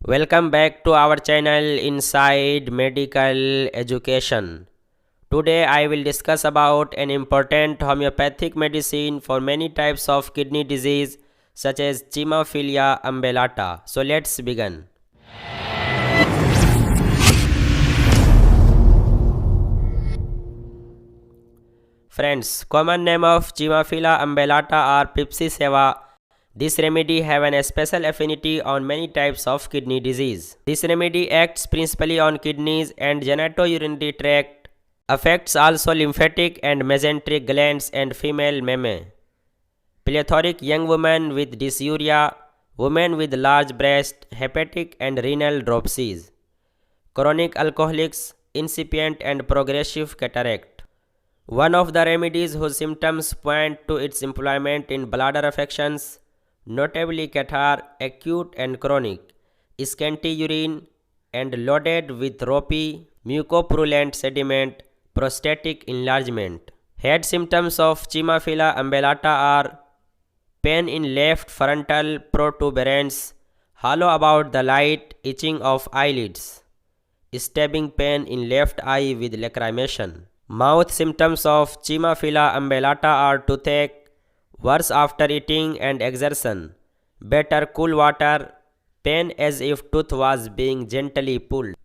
Welcome back to our channel Inside Medical Education. Today I will discuss about an important homeopathic medicine for many types of kidney disease such as Chimaphila Umbellata. So let's begin. Friends, common name of Chimaphila Umbellata or Pipsissewa. This remedy have an special affinity on many types of kidney disease. This remedy acts principally on kidneys and genitourinary tract, affects also lymphatic and mesenteric glands and female meme. Plethoric young women with dysuria, women with large breast, hepatic and renal dropsies, chronic alcoholics, incipient and progressive cataract. One of the remedies whose symptoms point to its employment in bladder affections, notably catarrh, acute and chronic, scanty urine, and loaded with ropey, mucopurulent sediment, prostatic enlargement. Head symptoms of Chimaphila Umbellata are pain in left frontal protuberance, hollow about the light, itching of eyelids, stabbing pain in left eye with lacrimation. Mouth symptoms of Chimaphila Umbellata are toothache, worse after eating and exertion, better cool water, pain as if tooth was being gently pulled.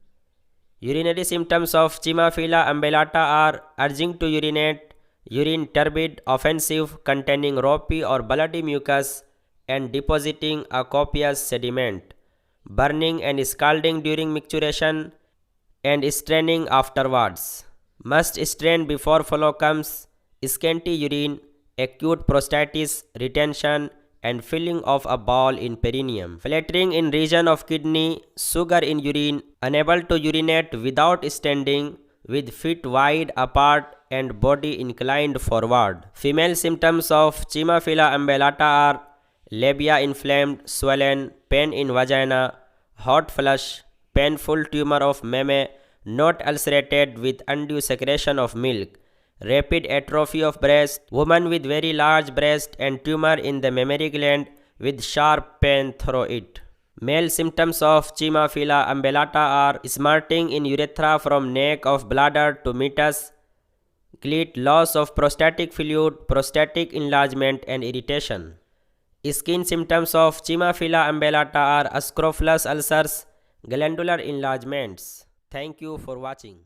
Urinary symptoms of Chimaphila Umbellata are urging to urinate, urine turbid, offensive, containing ropey or bloody mucus and depositing a copious sediment, burning and scalding during micturition and straining afterwards. Must strain before flow comes, scanty urine, acute prostatitis, retention and filling of a ball in perineum, flattering in region of kidney, sugar in urine, unable to urinate without standing, with feet wide apart and body inclined forward. Female symptoms of Chimaphila Umbellata are labia inflamed, swollen, pain in vagina, hot flush, painful tumor of meme, not ulcerated with undue secretion of milk, rapid atrophy of breast, woman with very large breast and tumor in the mammary gland with sharp pain through it. Male symptoms of Chimaphila Umbellata are smarting in urethra from neck of bladder to meatus, clit, loss of prostatic fluid, prostatic enlargement and irritation. Skin symptoms of Chimaphila Umbellata are scrofulous ulcers, glandular enlargements. Thank you for watching.